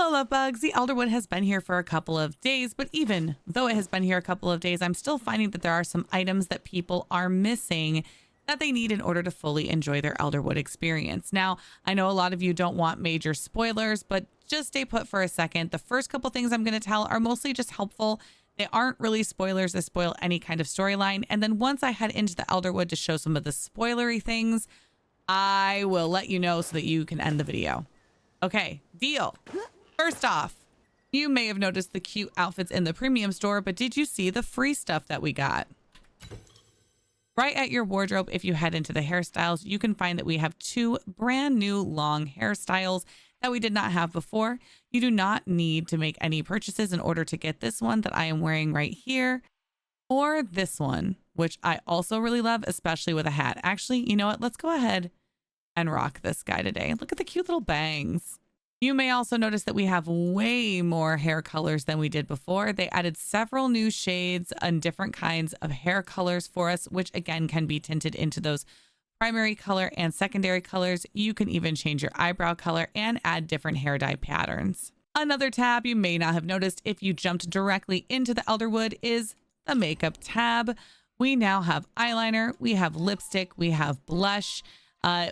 Hello, love bugs. The Elderwood has been here for a couple of days, but even though it has been here a couple of days, I'm still finding that there are some items that people are missing that they need in order to fully enjoy their Elderwood experience. Now, I know a lot of you don't want major spoilers, but just stay put for a second. The first couple things I'm going to tell are mostly just helpful. They aren't really spoilers that spoil any kind of storyline. And then once I head into the Elderwood to show some of the spoilery things, I will let you know so that you can end the video. Okay, deal. First off, you may have noticed the cute outfits in the premium store, but did you see the free stuff that we got? Right at your wardrobe, if you head into the hairstyles, you can find that we have 2 brand new long hairstyles that we did not have before. You do not need to make any purchases in order to get this one that I am wearing right here, or this one, which I also really love, especially with a hat. Actually, you know what? Let's go ahead and rock this guy today. Look at the cute little bangs. You may also notice that we have way more hair colors than we did before. They added several new shades and different kinds of hair colors for us, which again can be tinted into those primary color and secondary colors. You can even change your eyebrow color and add different hair dye patterns. Another tab you may not have noticed if you jumped directly into the Elderwood is the makeup tab. We now have eyeliner, we have lipstick, we have blush.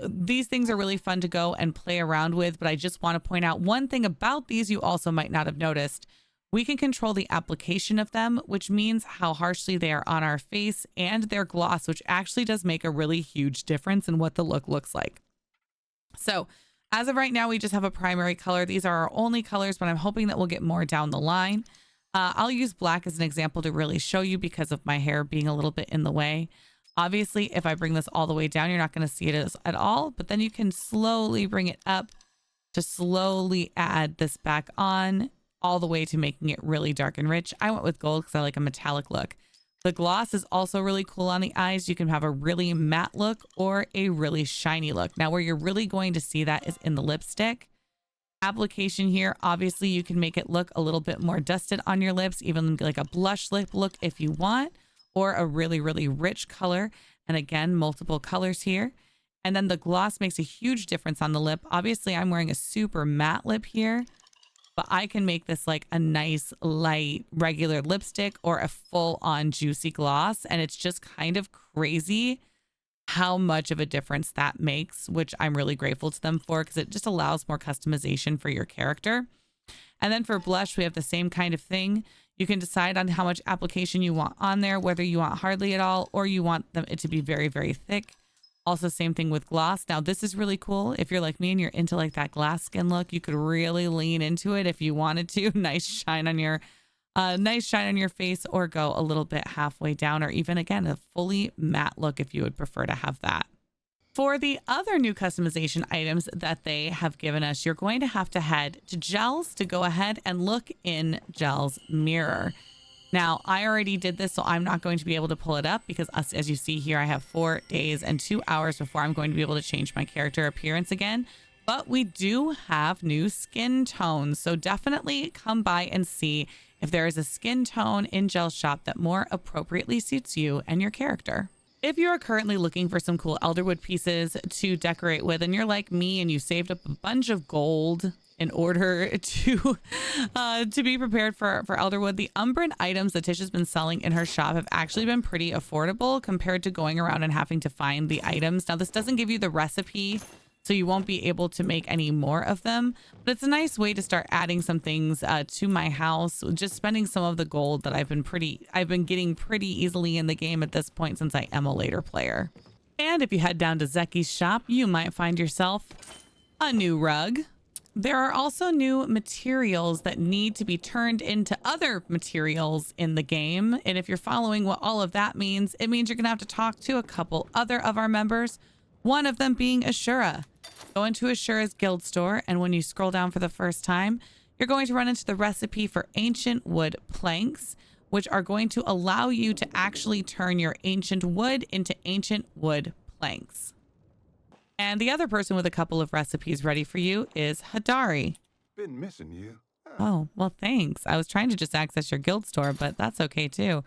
These things are really fun to go and play around with, but I just want to point out one thing about these you also might not have noticed. We can control the application of them, which means how harshly they are on our face, and their gloss, which actually does make a really huge difference in what the look looks like. So as of right now, we just have a primary color. These are our only colors, but I'm hoping that we'll get more down the line. I'll use black as an example to really show you because of my hair being a little bit in the way. Obviously, if I bring this all the way down, you're not going to see it at all, but then you can slowly bring it up to slowly add this back on all the way to making it really dark and rich. I went with gold because I like a metallic look. The gloss is also really cool on the eyes. You can have a really matte look or a really shiny look. Now, where you're really going to see that is in the lipstick application here. Obviously, you can make it look a little bit more dusted on your lips, even like a blush lip look if you want, or a really, really rich color. And again, multiple colors here. And then the gloss makes a huge difference on the lip. Obviously, I'm wearing a super matte lip here, but I can make this like a nice light regular lipstick or a full on juicy gloss. And it's just kind of crazy how much of a difference that makes, which I'm really grateful to them for because it just allows more customization for your character. And then for blush, we have the same kind of thing. You can decide on how much application you want on there, whether you want hardly at all or you want it to be very, very thick. Also, same thing with gloss. Now, this is really cool. If you're like me and you're into like that glass skin look, you could really lean into it if you wanted to. Nice shine on your face, or go a little bit halfway down, or even again a fully matte look if you would prefer to have that. For the other new customization items that they have given us, you're going to have to head to Gels to go ahead and look in Gels mirror. Now, I already did this, so I'm not going to be able to pull it up because as you see here, I have 4 days and 2 hours before I'm going to be able to change my character appearance again. But we do have new skin tones, so definitely come by and see if there is a skin tone in Gel Shop that more appropriately suits you and your character. If you are currently looking for some cool Elderwood pieces to decorate with, and you're like me and you saved up a bunch of gold in order to be prepared for Elderwood, the Umbran items that Tish has been selling in her shop have actually been pretty affordable compared to going around and having to find the items. Now, this doesn't give you the recipe, so you won't be able to make any more of them, but it's a nice way to start adding some things to my house, just spending some of the gold that I've been getting pretty easily in the game at this point since I am a later player. And if you head down to Zeki's shop, you might find yourself a new rug. There are also new materials that need to be turned into other materials in the game. And if you're following what all of that means, it means you're gonna have to talk to a couple other of our members, one of them being Ashura. Go into Ashura's guild store, and when you scroll down for the first time, you're going to run into the recipe for ancient wood planks, which are going to allow you to actually turn your ancient wood into ancient wood planks. And the other person with a couple of recipes ready for you is Hadari. Been missing you. Oh, well, thanks. I was trying to just access your guild store, but that's okay too.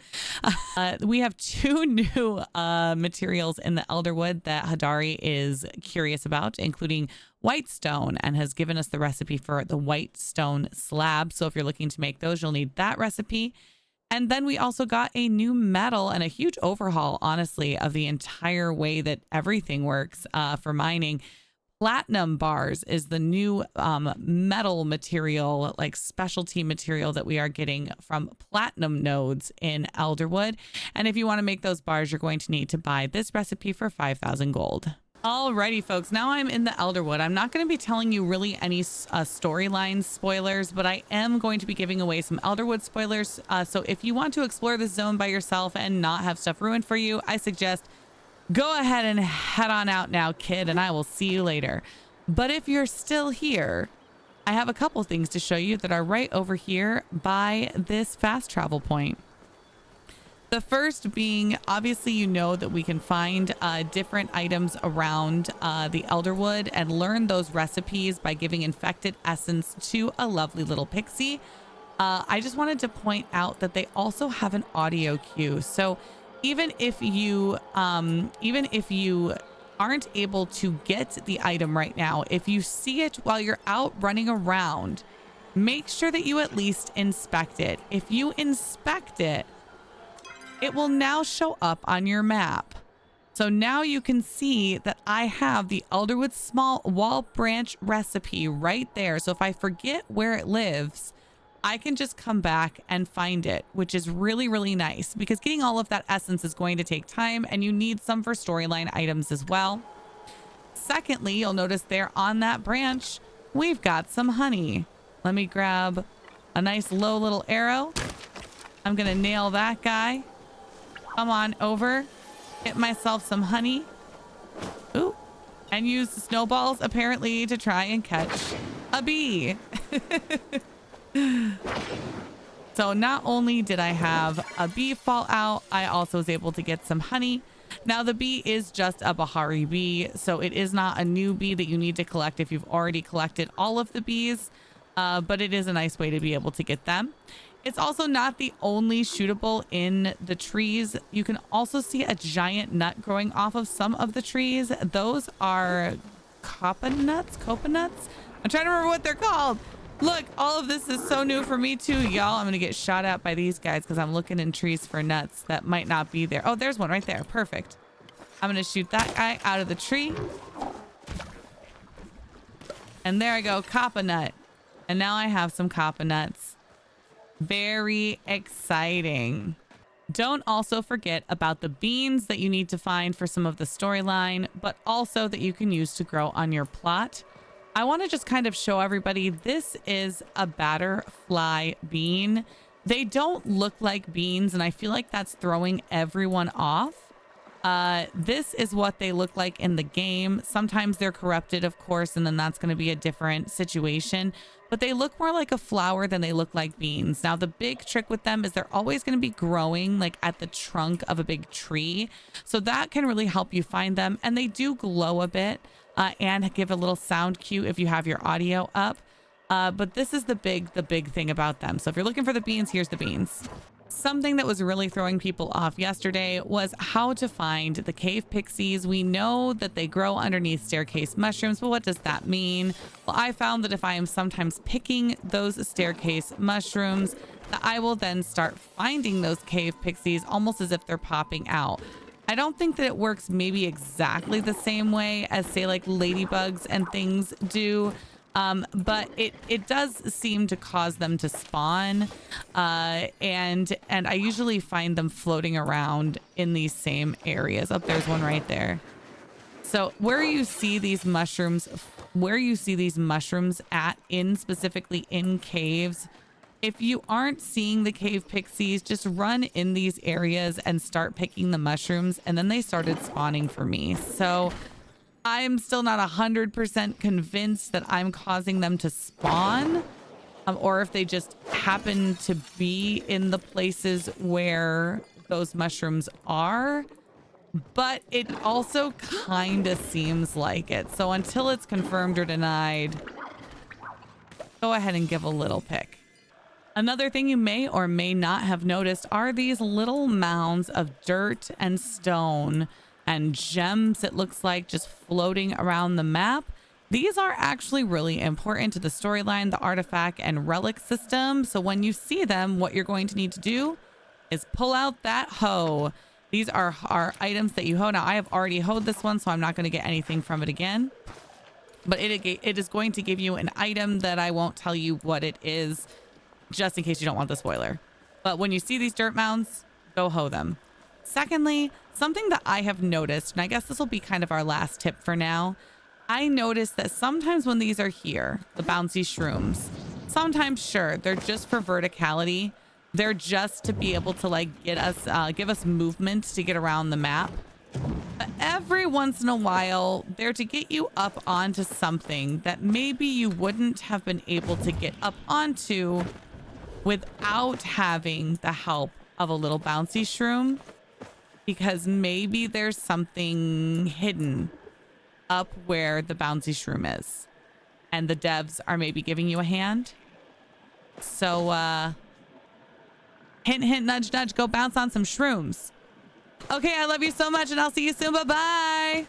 We have 2 new materials in the Elderwood that Hadari is curious about, including white stone and has given us the recipe for the white stone slab. So if you're looking to make those, you'll need that recipe. And then we also got a new metal and a huge overhaul, honestly, of the entire way that everything works for mining. Platinum bars is the new metal material, like specialty material that we are getting from platinum nodes in Elderwood. And if you want to make those bars, you're going to need to buy this recipe for 5,000 gold. Alrighty, folks, now I'm in the Elderwood. I'm not going to be telling you really any storyline spoilers, but I am going to be giving away some Elderwood spoilers. So if you want to explore this zone by yourself and not have stuff ruined for you, I suggest go ahead and head on out now, kid, and I will see you later. But if you're still here, I have a couple things to show you that are right over here by this fast travel point. The first being, obviously, you know that we can find different items around the Elderwood and learn those recipes by giving infected essence to a lovely little pixie. I just wanted to point out that they also have an audio cue. So even if you aren't able to get the item right now, if you see it while you're out running around, make sure that you at least inspect it. If you inspect it, it will now show up on your map. So now you can see that I have the Elderwood small wall branch recipe right there. So if I forget where it lives, I can just come back and find it, which is really, really nice because getting all of that essence is going to take time and you need some for storyline items as well. Secondly, you'll notice there on that branch, we've got some honey. Let me grab a nice low little arrow. I'm going to nail that guy. Come on over, get myself some honey. Ooh, and use the snowballs apparently to try and catch a bee. So not only did I have a bee fall out, I also was able to get some honey. Now the bee is just a Bahari bee, so it is not a new bee that you need to collect if you've already collected all of the bees, but it is a nice way to be able to get them. It's also not the only shootable in the trees. You can also see a giant nut growing off of some of the trees. Those are coconuts. I'm trying to remember what they're called. Look, all of this is so new for me too, y'all. I'm going to get shot at by these guys because I'm looking in trees for nuts that might not be there. Oh, there's one right there. Perfect. I'm going to shoot that guy out of the tree. And there I go, coconut. And now I have some coconuts. Very exciting. Don't also forget about the beans that you need to find for some of the storyline, but also that you can use to grow on your plot. I want to just kind of show everybody, this is a batterfly bean. They don't look like beans, and I feel like that's throwing everyone off. This is what they look like in the game. Sometimes they're corrupted, of course, and then that's going to be a different situation. But they look more like a flower than they look like beans. Now, the big trick with them is they're always going to be growing like at the trunk of a big tree. So that can really help you find them. And they do glow a bit and give a little sound cue if you have your audio up. But this is the big thing about them. So if you're looking for the beans, here's the beans. Something that was really throwing people off yesterday was how to find the cave pixies. We know that they grow underneath staircase mushrooms, but what does that mean? Well, I found that if I am sometimes picking those staircase mushrooms, that I will then start finding those cave pixies almost as if they're popping out. I don't think that it works maybe exactly the same way as, say, like ladybugs and things do. But it does seem to cause them to spawn, and I usually find them floating around in these same areas. Oh, there's one right there. So where you see these mushrooms at specifically in caves, if you aren't seeing the cave pixies, just run in these areas and start picking the mushrooms, and then they started spawning for me. So I'm still not 100% convinced that I'm causing them to spawn, or if they just happen to be in the places where those mushrooms are, but it also kind of seems like it. So until it's confirmed or denied, go ahead and give a little pick. Another thing you may or may not have noticed are these little mounds of dirt and stone and gems, it looks like, just floating around the map. These are actually really important to the storyline, the artifact and relic system. So when you see them, what you're going to need to do is pull out that hoe. These are items that you hoe. Now I have already hoed this one, so I'm not going to get anything from it again. But it is going to give you an item that I won't tell you what it is, just in case you don't want the spoiler. But when you see these dirt mounds, go hoe them. Secondly, something that I have noticed, and I guess this will be kind of our last tip for now. I noticed that sometimes when these are here, the bouncy shrooms, sometimes, sure, they're just for verticality. They're just to be able to like get us, give us movement to get around the map. But every once in a while, they're to get you up onto something that maybe you wouldn't have been able to get up onto without having the help of a little bouncy shroom. Because maybe there's something hidden up where the bouncy shroom is. And the devs are maybe giving you a hand. So, hint, hint, nudge, nudge, go bounce on some shrooms. Okay, I love you so much and I'll see you soon. Bye-bye.